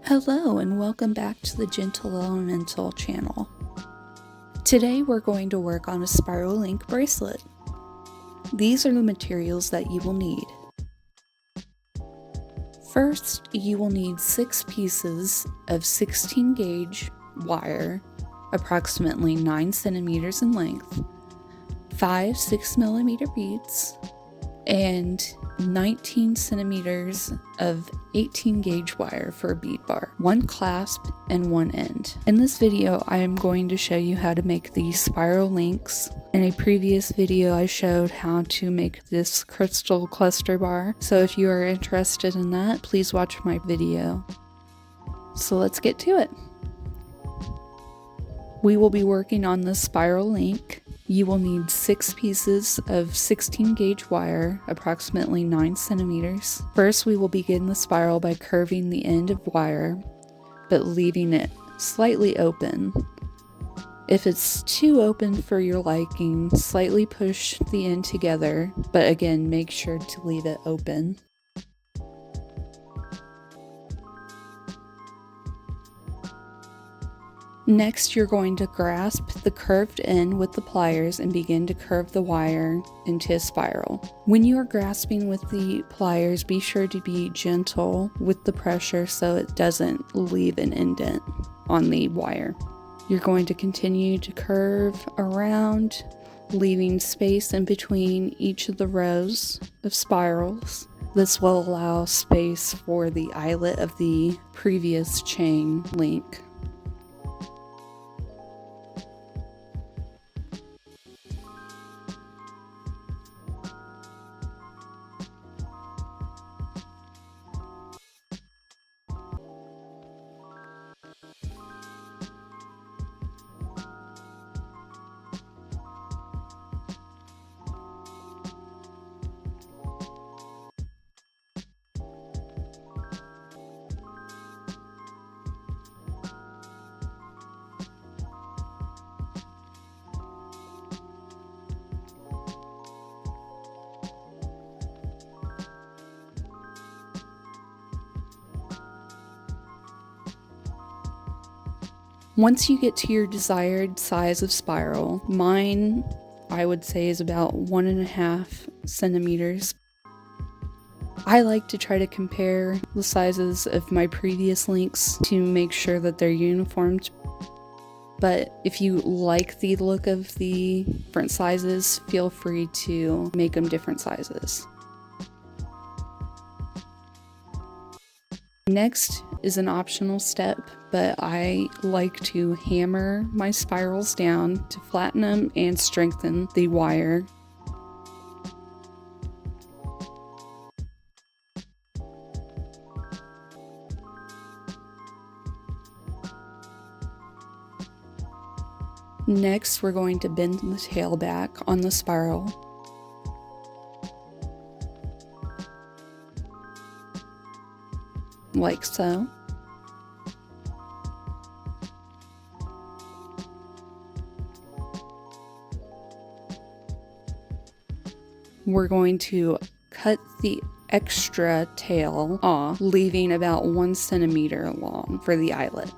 Hello and welcome back to the Gentle Elemental channel. Today we're going to work on a Spiral Link Bracelet. These are the materials that you will need. First, you will need 6 pieces of 16 gauge wire, approximately 9 centimeters in length, 5 6mm beads, and 19 centimeters of 18 gauge wire for a bead bar, 1 clasp and 1 end. In this video, I am going to show you how to make these spiral links. In a previous video, I showed how to make this crystal cluster bar. So if you are interested in that, please watch my video. So let's get to it. We will be working on the spiral link. You will need 6 pieces of 16 gauge wire, approximately 9 centimeters. First, we will begin the spiral by curving the end of wire, but leaving it slightly open. If it's too open for your liking, slightly push the end together, but again, make sure to leave it open. Next, you're going to grasp the curved end with the pliers and begin to curve the wire into a spiral. When you are grasping with the pliers, be sure to be gentle with the pressure so it doesn't leave an indent on the wire. You're going to continue to curve around, leaving space in between each of the rows of spirals. This will allow space for the eyelet of the previous chain link. Once you get to your desired size of spiral, mine I would say is about 1.5 centimeters. I like to try to compare the sizes of my previous links to make sure that they're uniform. But if you like the look of the different sizes, feel free to make them different sizes. Next is an optional step, but I like to hammer my spirals down to flatten them and strengthen the wire. Next, we're going to bend the tail back on the spiral. Like so. We're going to cut the extra tail off, leaving about 1 centimeter long for the eyelet.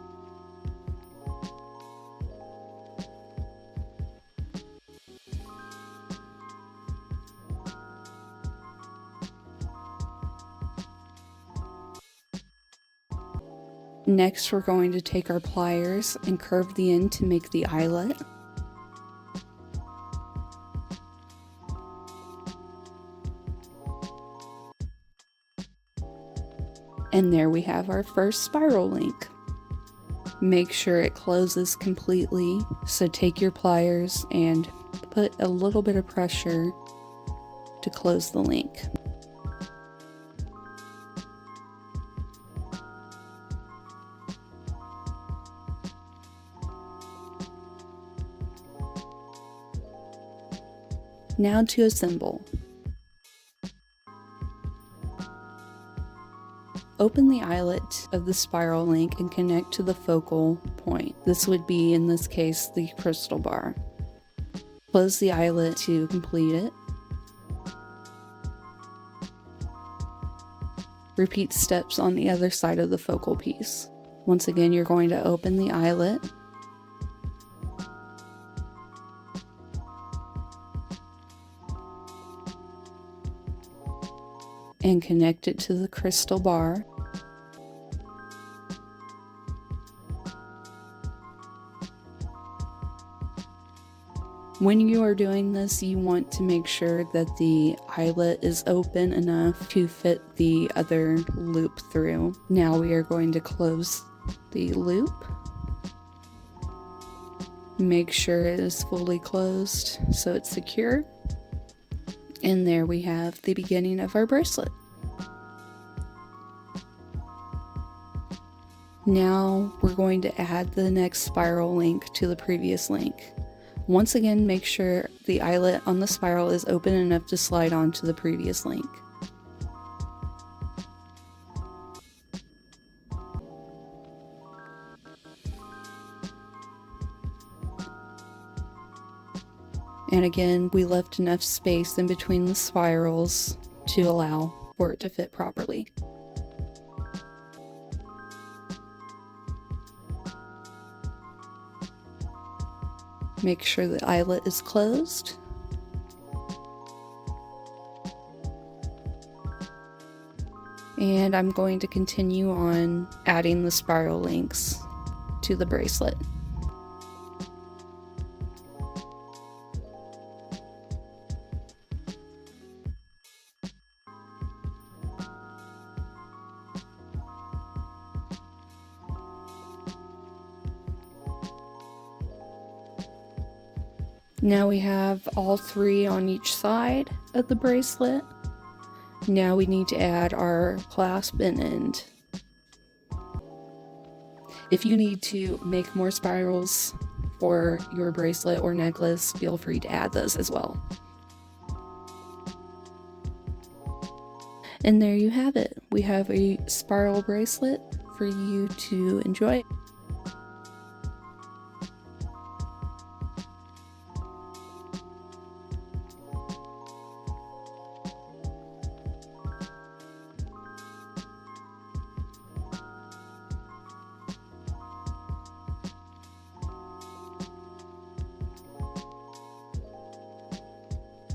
Next, we're going to take our pliers and curve the end to make the eyelet. And there we have our first spiral link. Make sure it closes completely, so take your pliers and put a little bit of pressure to close the link. Now to assemble. Open the eyelet of the spiral link and connect to the focal point. This would be, in this case, the crystal bar. Close the eyelet to complete it. Repeat steps on the other side of the focal piece. Once again, you're going to open the eyelet. And connect it to the crystal bar. When you are doing this, you want to make sure that the eyelet is open enough to fit the other loop through. Now we are going to close the loop. Make sure it is fully closed so it's secure. And there we have the beginning of our bracelet. Now we're going to add the next spiral link to the previous link. Once again, make sure the eyelet on the spiral is open enough to slide onto the previous link. And again, we left enough space in between the spirals to allow for it to fit properly. Make sure the eyelet is closed. And I'm going to continue on adding the spiral links to the bracelet. Now we have all three on each side of the bracelet. Now we need to add our clasp and end. If you need to make more spirals for your bracelet or necklace, feel free to add those as well. And there you have it. We have a spiral bracelet for you to enjoy.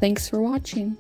Thanks for watching.